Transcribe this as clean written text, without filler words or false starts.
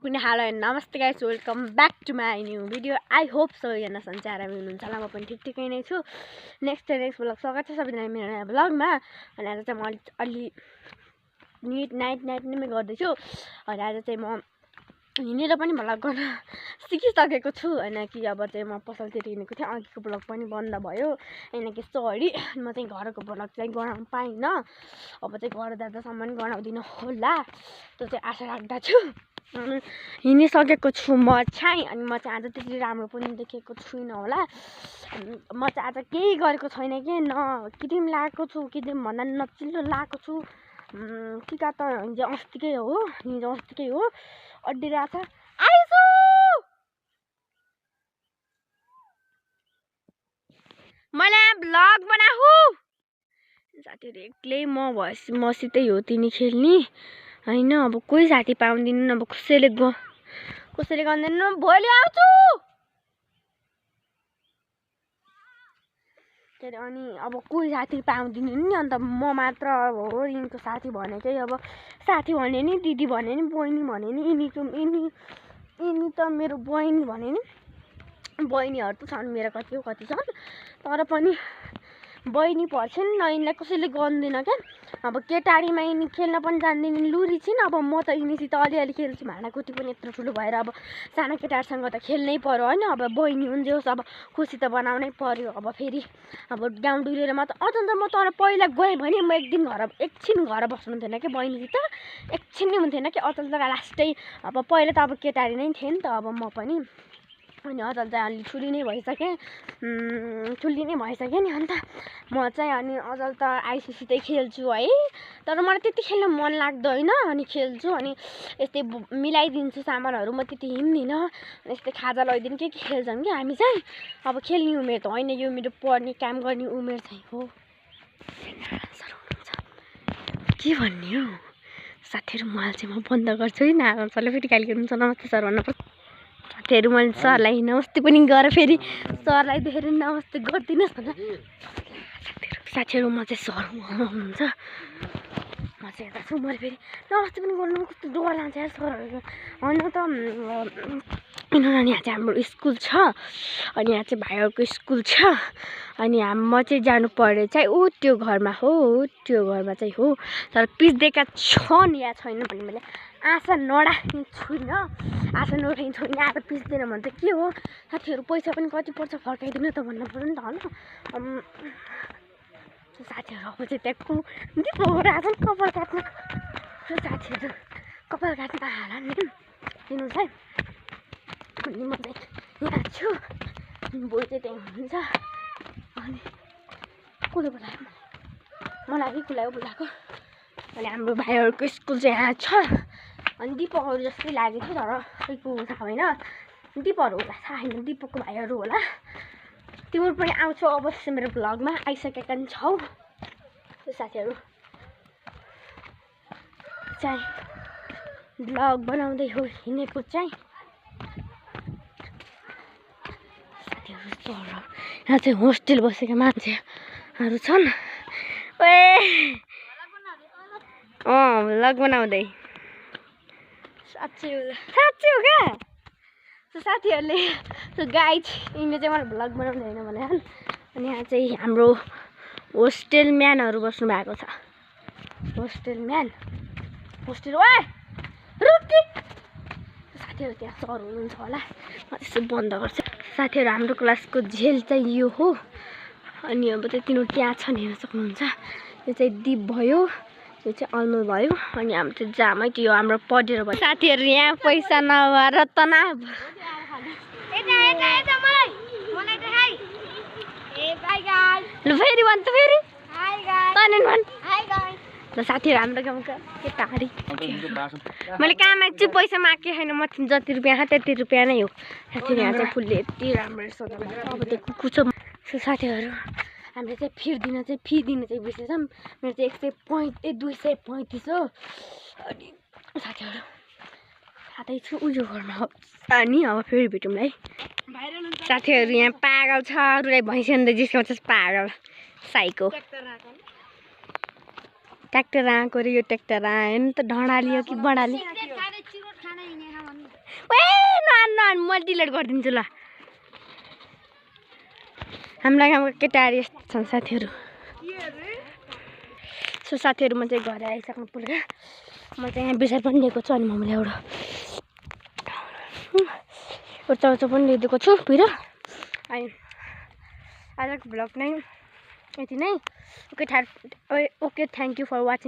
कुनै हालो नमस्ते guys, welcome back to my new video. I hope सबैजना सन्चै आरामै हुनुहुन्छ होला। म पनि ठिकै नै छु। नेक्स्ट ब्लग स्वागत छ सबैजना मेरो नयाँ ब्लगमा। अनि आज चाहिँ म अलि नाइट नै गर्दैछु। अनि आज चाहिँ म हिँडेर पनि भ्लग गर्न सिकिसकेको छु। होइन कि अब चाहिँ म पसलतिर हिँडेको थिएँ, अघिको ब्लग पनि बन्द भयो। होइन कि सरी, म चाहिँ घरको ब्लग चाहिँ गराउनु पाइनँ। अब चाहिँ घर जाँदासम्म गराउँदिनँ होला, त्यो चाहिँ आशा राख्दछु। हिँडिसकेको छु म चाहिँ। अनि म चाहिँ आज त्यति राम्रो पनि देखेको छुइनँ होला। म चाहिँ आज केही गरेको छैन कि, न क्रिम लगाएको छु, क्रिम भन्दा नचिल्लो लगाएको छु। टिका त हिजो अस्तिकै हो अड्डिरहेछ। आइसु मलाई ब्लग बनाऊ साथीहरू, एक्लै म भएपछि मसितै हो तिनी खेल्ने होइन। अब कोही साथी पाउँदिनँ, अब कसैले गर्दैन। भोलि आउँछु के अरे। अनि अब कोही साथी पाउँदिनँ नि, अन्त म मात्र हो यिनको साथी भनेकै। अब साथी भने नि, दिदी भने नि, बहिनी भने नि, यिनी त मेरो बहिनी भने नि। बहिनीहरू त छन् मेरो, कति छन्, तर पनि बहिनी पर्छन् न। यिनीलाई कसैले गर्दैन क्या। अब केटारीमा यिनी खेल्न पनि जान्दिनँ, लुरी छिन्। अब म त यिनीसित अलिअलि खेल्छु, भाँडाकुटी पनि यत्रो ठुलो भएर। अब साना केटाहरूसँग त खेल्नै पर्यो होइन। अब बहिनी हुन् जे होस्, अब खुसी त बनाउनै पर्यो। अब फेरि अब गाउँ डुलेर म त म तर पहिला गएँ भने म एकछिन घर बस्नु थिएन कि बहिनीसित, एकछिन नि हुन्थेन कि। अचल त लास्टै अब पहिला त अब केटारी नै थिएँ नि त अब म पनि। अनि अचल चाहिँ अलि ठुली नै भइसक्यो नि। अन्त म चाहिँ अनि अचल त आइसीसितै खेल्छु है। तर मलाई त्यति खेल्न मन लाग्दैन, अनि खेल्छु। अनि यस्तै मिलाइदिन्छु सामानहरू, म त्यति हिँड्दिनँ। यस्तै खाजा लगाइदिनु के खेल्छन् कि हामी चाहिँ। अब खेल्ने उमेर त होइन, यो मेरो पढ्ने काम गर्ने उमेर चाहिँ हो। के भन्ने हो साथीहरू, मलाई चाहिँ म बन्द गर्छु है। नारायण सरले फेरि गाली गर्नुहुन्छ, नमस्ते सर भन्नुपर्छ। साथीहरू, मैले सरलाई नमस्ते पनि गरेँ, फेरि सरलाई देखेर नमस्ते गरिदिनुहोस् भनेर। साथीहरू, म चाहिँ सर हुनुहुन्छ, म चाहिँ यता छु। मैले फेरि नमस्ते पनि गर्नु कस्तो डर लाग्छ यार सरहरूको। होइन त किनभने यहाँ चाहिँ हाम्रो स्कुल छ, अनि यहाँ चाहिँ भाइहरूको स्कुल छ। अनि म चाहिँ जानु पर्ने चाहिँ त्यो घरमा चाहिँ हो। तर पिस्देका छन् या छैन भने मैले आशा नराख्ने छुइनँ। अब पिस्दैन भने त के हो साथीहरू, पैसा पनि कति पर्छ फर्काइदिनु त भन्नु पऱ्यो नि त होइन। साथीहरू, अब चाहिँ त्यहाँ दिपहरू आछन् कपाल काट्नु। साथीहरू, कपाल काट्नु हाल नि दिनुहोस् है। अनि म चाहिँ यहाँ छु, बोई चाहिँ त्यहाँ हुनुहुन्छ। अनि कसले बोलायो मलाई, बोलाएको। अनि हाम्रो भाइहरूको स्कुल चाहिँ यहाँ छ। अनि दिपकहरू जस्तै लागेको थियो, तर खै को थाहा होइन। दिपहरू होला, थाहा छैन, दिपकको भाइहरू होला। तिम्रो पनि आउँछौ अवश्य मेरो भ्लगमा, आइसकेका नि छौ। साथीहरू चाहिँ भ्लग बनाउँदै हो हिँडेको चाहिँ। साथीहरू, यहाँ चाहिँ होस्टेल बसेका मान्छेहरू छन्। भ्लग बनाउँदै साँच्चै हो क्या। साथीहरूले गाइड यिनीले चाहिँ मलाई भ्लग बनाउँदैन भने। अनि यहाँ चाहिँ हाम्रो होस्टेल म्यानहरू बस्नु भएको छ। साथीहरू, त्यहाँ सर हुनुहुन्छ होला, म त्यसो बन्द गर्छु। साथीहरू, हाम्रो क्लासको झेल चाहिँ यो हो। अनि अब चाहिँ तिनीहरू त्यहाँ छन्, हेर्न सक्नुहुन्छ। यो चाहिँ दिप भयो, यो चाहिँ अनमोल भयो। अनि हाम्रो चाहिँ जामै त्यो हाम्रो पढेर भयो। साथीहरू, यहाँ पैसा नभएर तनाव। ल फेरि भन्छ, फेरि ल साथीहरू, हाम्रो गाउँका केटारी। मैले कहाँ माग्छु, पैसा मागेको छैन म। जति रुपियाँ छ त्यति रुपियाँ नै हो। साथीहरू, यहाँ चाहिँ फुलले यति राम्रो रहेछ। अब त्यो कुकुर छ। साथीहरू, हामीले चाहिँ फी दिन चाहिँ बिर्सेछौँ। मेरो चाहिँ 235 हो। अनि साथीहरू, थाहै छु उयो घरमा हो अनि। अब फेरि भेटौँ है साथीहरू। यहाँ पागल छ, अरूलाई भैँसी अन्त जिस्काउँछ पागल साइको। ट्र्याक्टर आएको रे, यो ट्र्याक्टर आयो नि त, ढडाली हो कि बडाली। म डिलिट गरिदिन्छु ल हाम्रो गाउँको केटाहरू यस्तो छन् साथीहरू सो साथीहरू म चाहिँ घर आइसक्नु पुग्यो म चाहिँ यहाँ बिसार पनि लिएको छु अनि मम्मीले एउटा चाउचाउ पनि ल्याइदिएको छु भित्र अनि आजको भ्लग नै यति नै okay thank you for watching